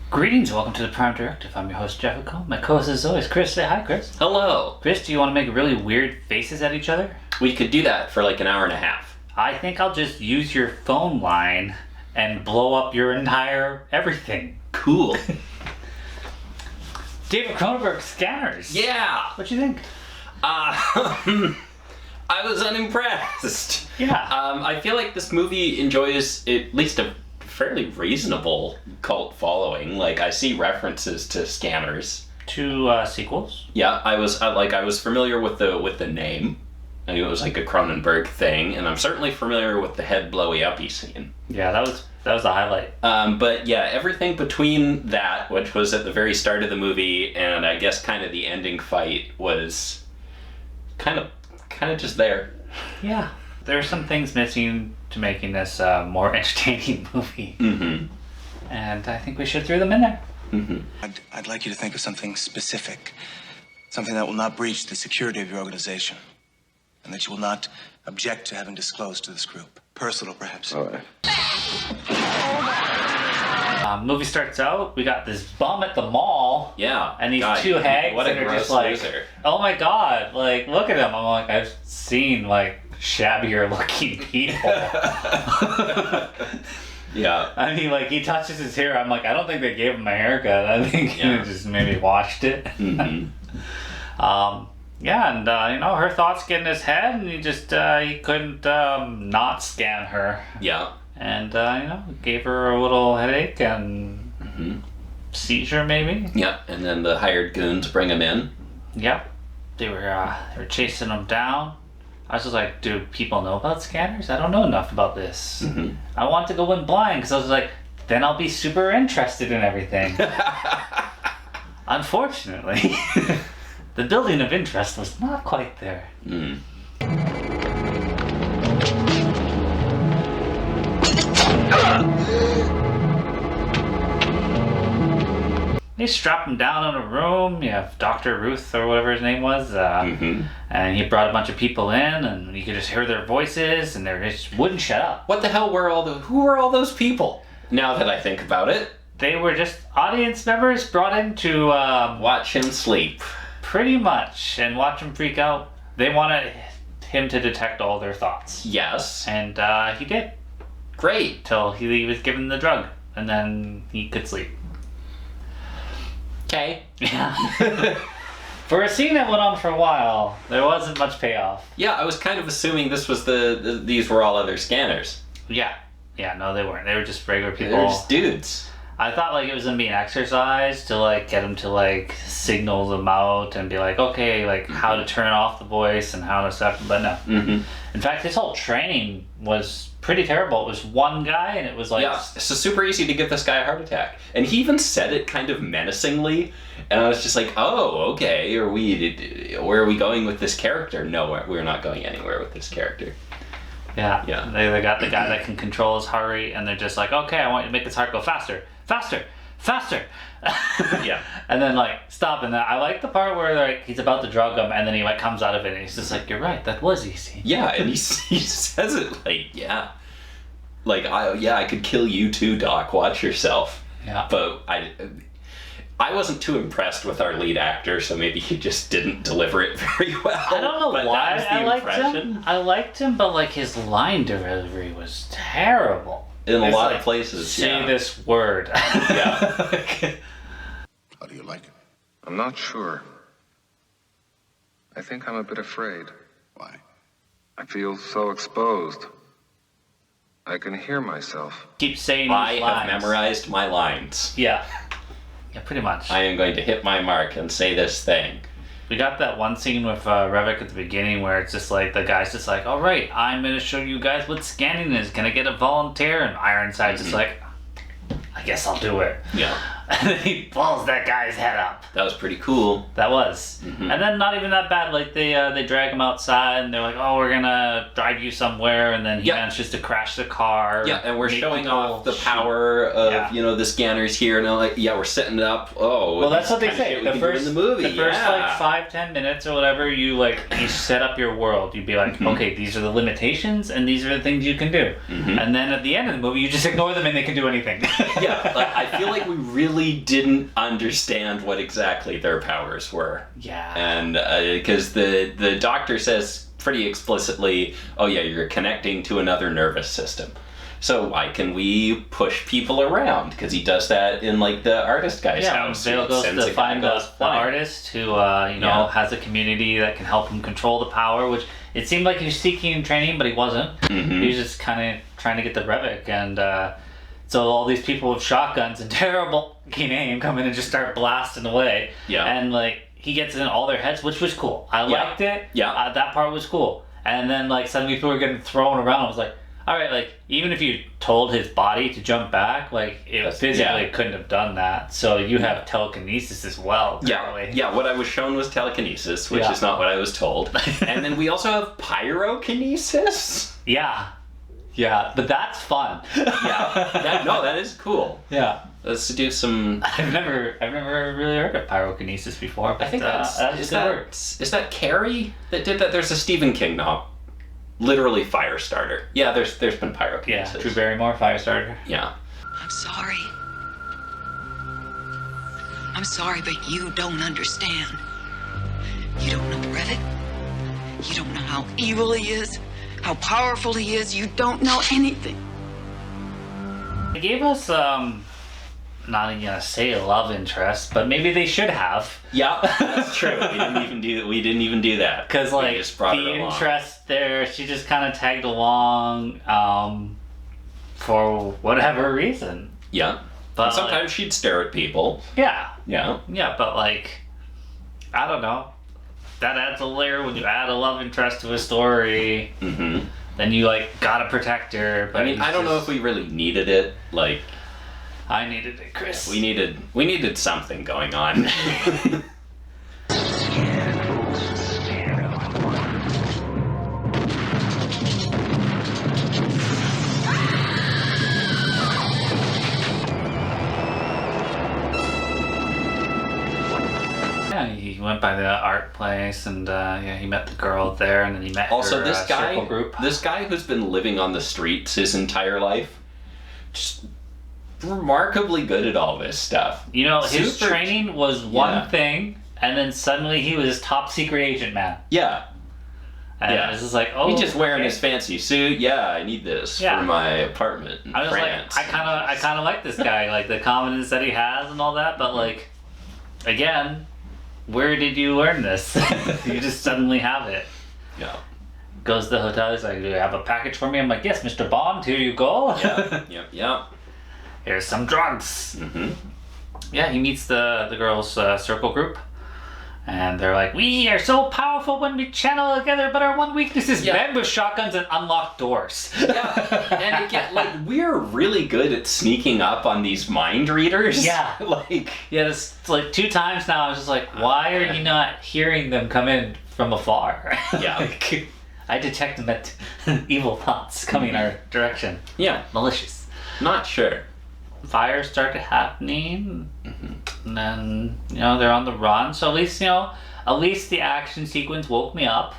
Greetings, welcome to the Prime Directive. I'm your host, Jefficho. My co-host is always Chris. Say hi, Chris. Hello. Chris, do you want to make really weird faces at each other? We could do that for like an hour and a half. I think I'll just use your phone line and blow up your entire everything. Cool. David Cronenberg scanners. Yeah. What you think? I was unimpressed. Yeah. I feel like this movie enjoys at least a fairly reasonable cult following. Like, I see references to scanners. Two sequels. Yeah, I was familiar with the name. I knew it was like a Cronenberg thing, and I'm certainly familiar with the head blowy uppy scene. Yeah, that was the highlight. But yeah, everything between that, which was at the very start of the movie, and I guess kind of the ending fight, was kind of just there. Yeah. There are some things missing to making this a more entertaining movie. Mm-hmm. And I think we should throw them in there. Mm-hmm. I'd like you to think of something specific. Something that will not breach the security of your organization. And that you will not object to having disclosed to this group. Personal, perhaps. All right. Movie starts out, we got this bum at the mall. Yeah. And these two hags that are just like, loser. oh my god, like, look at him. I'm like, I've seen, like, shabbier looking people. Yeah. I mean, like, he touches his hair. I'm like, I don't think they gave him a haircut. I think he just maybe washed it. Mm-hmm. Yeah, and, her thoughts get in his head, and he just, he couldn't not scan her. Yeah. And, gave her a little headache and seizure, maybe. Yeah, and then the hired goons bring him in. Yep. They were chasing him down. I was just like, do people know about scanners? I don't know enough about this. Mm-hmm. I want to go in blind, because I was like, then I'll be super interested in everything. Unfortunately, the building of interest was not quite there. Mm. They strap him down in a room. You have Dr. Ruth or whatever his name was. And he brought a bunch of people in, and you could just hear their voices, and they just wouldn't shut up. What the hell who were all those people? Now that I think about it. They were just audience members brought in to Watch him sleep. pretty much and watch him freak out. They wanted him to detect all their thoughts. Yes. And he did. Great. Till he was given the drug, and then he could sleep. Okay. Yeah. For a scene that went on for a while, there wasn't much payoff. Yeah, I was kind of assuming this was these were all other scanners. Yeah. Yeah, no, they weren't. They were just regular people. They're just dudes. I thought, like, it was gonna be an exercise to, like, get him to, like, signal them out and be like, okay, like, how to turn off the voice and how to stuff, but no. Mm-hmm. In fact, his whole training was pretty terrible. It was one guy, and it was like... Yeah, so super easy to give this guy a heart attack. And he even said it kind of menacingly, and I was just like, oh, okay, where are we going with this character? No, we're not going anywhere with this character. Yeah. Yeah. They got the guy that can control his heart rate, and they're just like, okay, I want you to make his heart go faster, faster, faster. Yeah. And then, like, stop. And then I like the part where, like, he's about to drug him, and then he, like, comes out of it, and he's just like, you're right, that was easy. Yeah, and he says it like, yeah. Like, I could kill you too, Doc. Watch yourself. Yeah. But I wasn't too impressed with our lead actor, so maybe he just didn't deliver it very well. I don't know why I liked him. I liked him, but, like, his line delivery was terrible. In a lot like, of places, say this word. Yeah. How do you like it? I'm not sure. I think I'm a bit afraid. Why? I feel so exposed. I can hear myself. Keep saying I these have lines. memorized my lines. Yeah. Yeah, pretty much. I am going to hit my mark and say this thing. We got that one scene with Revok at the beginning where it's just like, the guy's just like, all right, I'm going to show you guys what scanning is. Can I get a volunteer? And Ironside's just like, I guess I'll do it. Yeah. And then he blows that guy's head up. That was pretty cool. That was. And then not even that bad. Like, they drag him outside, and they're like, oh, we're going to drive you somewhere. And then he manages to crash the car. Yeah, and we're showing people off the shoot. power of, the scanners here. And I'm like, yeah, we're setting it up. Oh. Well, that's what they kind of say. shit we The can do first, in the movie. like, 5-10 minutes or whatever, you set up your world. You'd be like, okay, these are the limitations, and these are the things you can do. And then at the end of the movie, you just ignore them, and they can do anything. Yeah, like, I feel like we really really didn't understand what exactly their powers were. Yeah. And because the doctor says pretty explicitly, oh yeah, you're connecting to another nervous system. So why can we push people around? Because he does that in like the artist guy's house. Vale goes to find the artist who has a community that can help him control the power, which it seemed like he was seeking training, but he wasn't. Mm-hmm. He was just kind of trying to get the Revok, and so all these people with shotguns and terrible aim come in and just start blasting away. Yeah. And like he gets in all their heads, which was cool. I liked it. Yeah. That part was cool. And then like suddenly people were getting thrown around. I was like, all right, like even if you told his body to jump back, like it physically couldn't have done that. So you have telekinesis as well. Apparently. Yeah. What I was shown was telekinesis, which is not what I was told. And then we also have pyrokinesis. Yeah, but that's fun. That is cool. Yeah. Let's do some. I've never really heard of pyrokinesis before. But I think is that Carrie that did that? There's a Stephen King novel. Literally Firestarter. Yeah, there's been pyrokinesis. Yeah, Drew Barrymore, Firestarter. Yeah. I'm sorry. I'm sorry, but you don't understand. You don't know Revok. You don't know how evil he is, how powerful he is. You don't know anything. They gave us, not even gonna say a love interest, but maybe they should have. Yeah, that's true. We didn't even do that. Because like the interest there, she just kind of tagged along for whatever reason. Yeah. But sometimes she'd stare at people. Yeah. Yeah. Yeah, but like, I don't know. That adds a layer when you add a love interest to a story. Mm-hmm. Then you like gotta protect her. But I mean, I don't know if we really needed it. Like, I needed it, Chris. We needed something going on. Yeah, he went by the art place, and he met the girl there, and then he met also her this guy, circle group. This guy who's been living on the streets his entire life, just remarkably good at all this stuff. You know, his training was one thing, and then suddenly he was top secret agent man. Yeah. And it's just like, oh, he's just wearing his fancy suit. Yeah, I need this for my apartment in France. Like, I kind of like this guy, like the confidence that he has and all that. But like, again, where did you learn this? You just suddenly have it. Yeah. Goes to the hotel. He's like, "Do you have a package for me?" I'm like, "Yes, Mr. Bond. Here you go." Yeah. Here's some drugs. Mm-hmm. Yeah, he meets the girls' circle group. And they're like, "We are so powerful when we channel together, but our one weakness is men with shotguns and unlocked doors." Yeah, and again, like, we're really good at sneaking up on these mind readers. Yeah. It's like 2 times now. I was just like, why are you not hearing them come in from afar? Yeah. Like, I detect them at evil thoughts coming our direction. Yeah. Malicious. Not sure. Fires started happening, and then they're on the run. So at least the action sequence woke me up.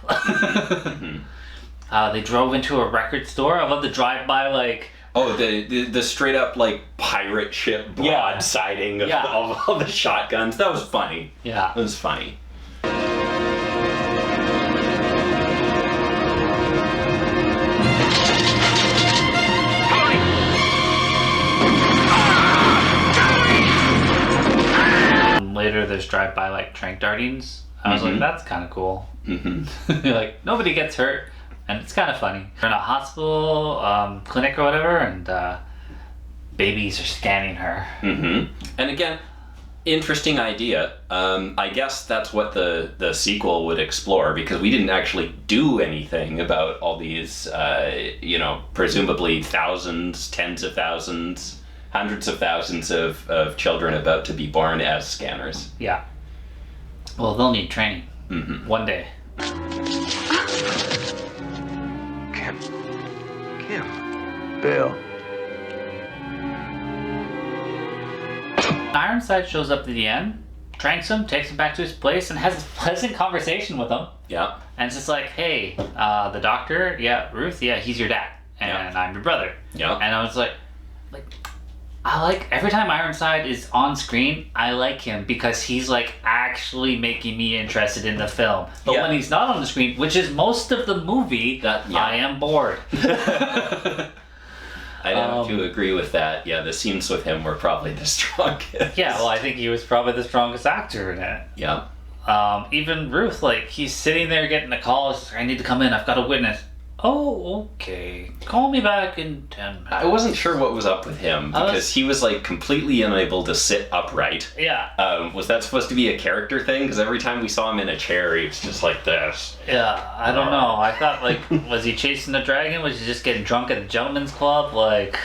They drove into a record store. I love the drive-by, like. Oh, the straight up like pirate ship broadsiding of all the shotguns. That was funny. Yeah, it was funny. Later, there's drive-by like trank dartings. I was like, that's kind of cool. Mm-hmm. Like, nobody gets hurt, and it's kind of funny. They're in a hospital, clinic or whatever, and babies are scanning her. Mm-hmm. And again, interesting idea. I guess that's what the sequel would explore, because we didn't actually do anything about all these, presumably thousands, tens of thousands, hundreds of thousands of children about to be born as scanners. Yeah. Well, they'll need training. Mm-hmm. One day. Kim. Vale. Ironside shows up at the end, tranks him, takes him back to his place, and has a pleasant conversation with him. Yeah. And it's just like, hey, the doctor, Ruth, he's your dad, and I'm your brother. Yeah. And I was like, every time Ironside is on screen, I like him because he's like actually making me interested in the film. But when he's not on the screen, which is most of the movie, I am bored. I have to agree with that. Yeah, the scenes with him were probably the strongest. Yeah, well, I think he was probably the strongest actor in it. Yeah. Even Ruth, like, he's sitting there getting a call. He's like, I need to come in. I've got a witness. Oh, okay. Call me back in 10 minutes. I wasn't sure what was up with him because he was like completely unable to sit upright. Yeah. Was that supposed to be a character thing? Because every time we saw him in a chair, he was just like this. Yeah, I don't know. I thought, like, was he chasing the dragon? Was he just getting drunk at a gentleman's club? Like...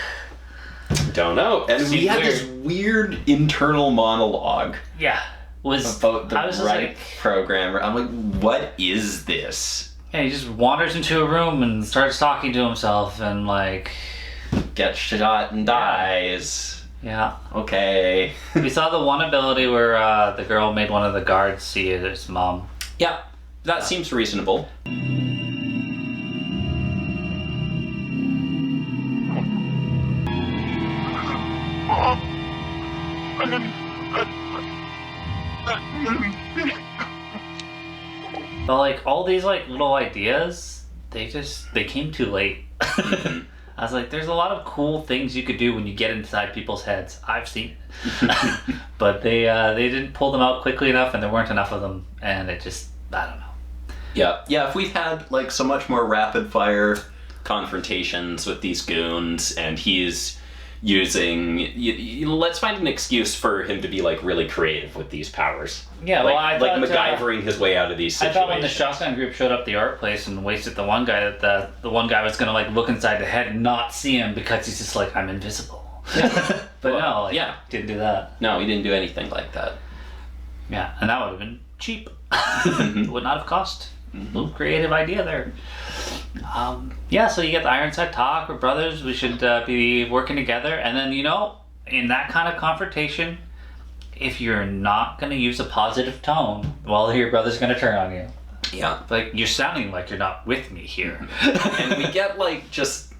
Don't know. And we had this weird internal monologue. Yeah. About the programmer. I'm like, what is this? Yeah, he just wanders into a room and starts talking to himself and, like... Gets shot and dies. Yeah. Okay. We saw the one ability where the girl made one of the guards see it as mom. Yeah, that seems reasonable. But, like, all these, like, little ideas, they came too late. I was like, there's a lot of cool things you could do when you get inside people's heads. I've seen it. But they didn't pull them out quickly enough, and there weren't enough of them, and it just, I don't know. Yeah, if we'd had, like, so much more rapid-fire confrontations with these goons, and he's using... let's find an excuse for him to be, like, really creative with these powers. Yeah, well, I thought... MacGyvering his way out of these situations. I thought when the shotgun group showed up at the art place and wasted the one guy, that the one guy was going to, like, look inside the head and not see him because he's just like, I'm invisible. But well, no, like, didn't do that. No, he didn't do anything like that. Yeah, and that would have been cheap. It would not have cost. Little creative idea there. Yeah, so you get the Ironside talk. We're brothers. We should be working together. And then, you know, in that kind of confrontation, if you're not going to use a positive tone, well, your brother's going to turn on you. Yeah. Like, you're sounding like you're not with me here. And we get, like, just...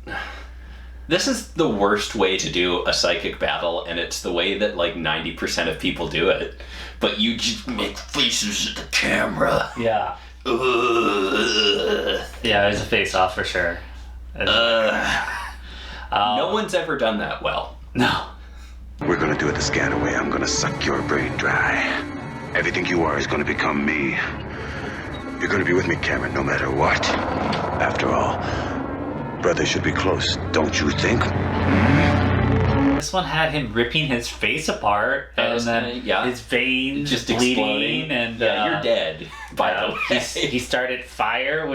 This is the worst way to do a psychic battle, and it's the way that, like, 90% of people do it. But you just make faces at the camera. Yeah. Yeah, there's a face-off for sure. No one's ever done that well. No. We're gonna do it the scan way. I'm gonna suck your brain dry. Everything you are is gonna become me. You're gonna be with me, Cameron, no matter what. After all, brothers should be close, don't you think? This one had him ripping his face apart, and then his veins just bleeding, exploding. and you're dead. By the way, he started fire,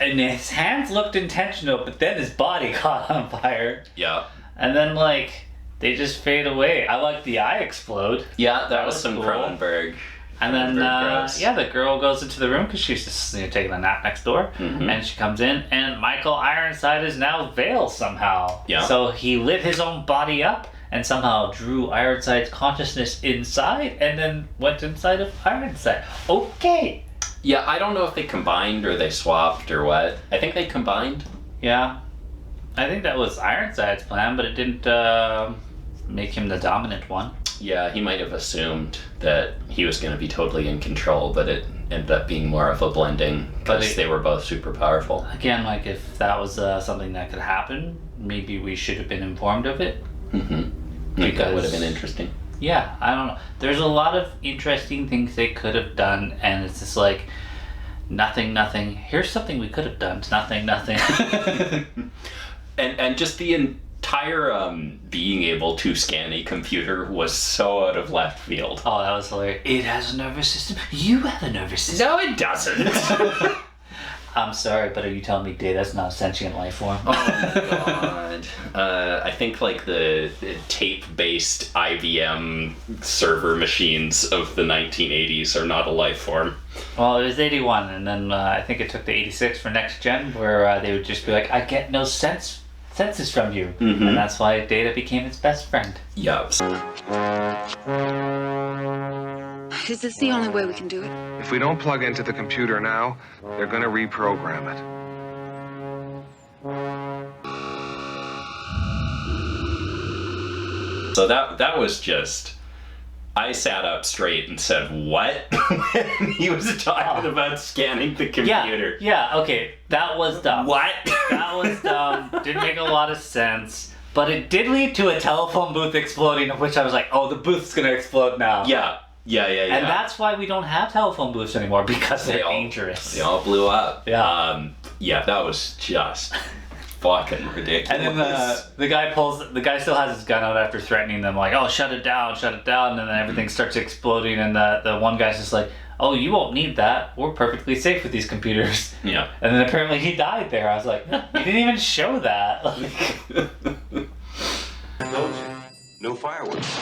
and his hands looked intentional, but then his body caught on fire. Yeah. And then, like, they just fade away. I like the eye explode. Yeah, that was some cool. Cronenberg. And then, the girl goes into the room because she's just taking a nap next door. Mm-hmm. And she comes in, and Michael Ironside is now Vale somehow. Yeah. So he lit his own body up and somehow drew Ironside's consciousness inside and then went inside of Ironside. Okay. Yeah, I don't know if they combined or they swapped or what. I think they combined. Yeah. I think that was Ironside's plan, but it didn't make him the dominant one. Yeah, he might have assumed that he was going to be totally in control, but it ended up being more of a blending because they were both super powerful. Again, like, if that was something that could happen, maybe we should have been informed of it. Mm-hmm. Because that would have been interesting. Yeah, I don't know. There's a lot of interesting things they could have done, and it's just like, nothing. Here's something we could have done. It's nothing. And just the entire being able to scan a computer was so out of left field. Oh, that was hilarious. It has a nervous system. You have a nervous system. No, it doesn't. I'm sorry, but are you telling me Data's not a sentient life form? Oh my god. I think like the tape-based IBM server machines of the 1980s are not a life form. Well, it was 81, and then I think it took to 86 for next gen, where they would just be like, I get no senses from you. Mm-hmm. And that's why Data became its best friend. Yup. Is this the only way we can do it? If we don't plug into the computer now, they're gonna reprogram it. So that was just... I sat up straight and said, what? When he was talking about scanning the computer. Yeah, okay. That was dumb. What? That was dumb. Didn't make a lot of sense. But it did lead to a telephone booth exploding, of which I was like, oh, the booth's gonna explode now. Yeah. And that's why we don't have telephone booths anymore, because they're dangerous. They all blew up. Yeah. That was just fucking ridiculous. And then the guy still has his gun out after threatening them, like, oh, shut it down, and then everything starts exploding, and the one guy's just like, oh, you won't need that. We're perfectly safe with these computers. Yeah. And then apparently he died there. I was like, you didn't even show that. No fireworks.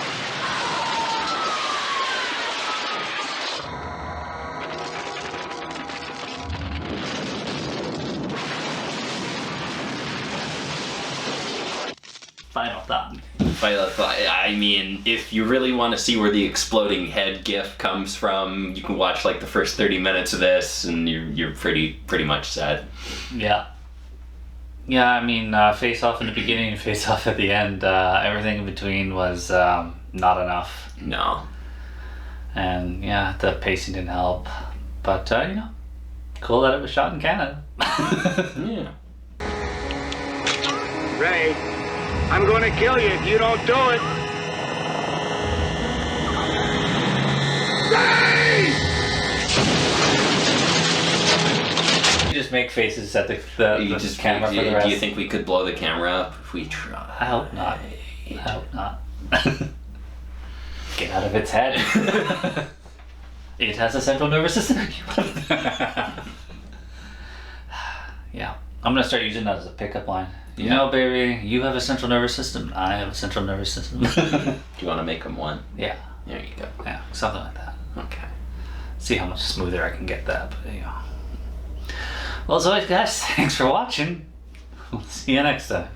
Final thought. I mean, if you really want to see where the exploding head gif comes from, you can watch like the first 30 minutes of this, and you're pretty much set. Yeah. Yeah, I mean, face off in the beginning, face off at the end. Everything in between was not enough. No. And yeah, the pacing didn't help. But cool that it was shot in Canada. Yeah. Ray, I'm going to kill you if you don't do it. Ray! You just make faces at the camera for the rest. Do you think we could blow the camera up if we try? I hope not. I hope not. Get out of its head. It has a central nervous system. Yeah. I'm going to start using that as a pickup line. You know, baby, you have a central nervous system. I have a central nervous system. Do you want to make them one? Yeah. There you go. Yeah, something like that. Okay. See how much smoother I can get that. But, well, as always, guys, thanks for watching. We'll see you next time.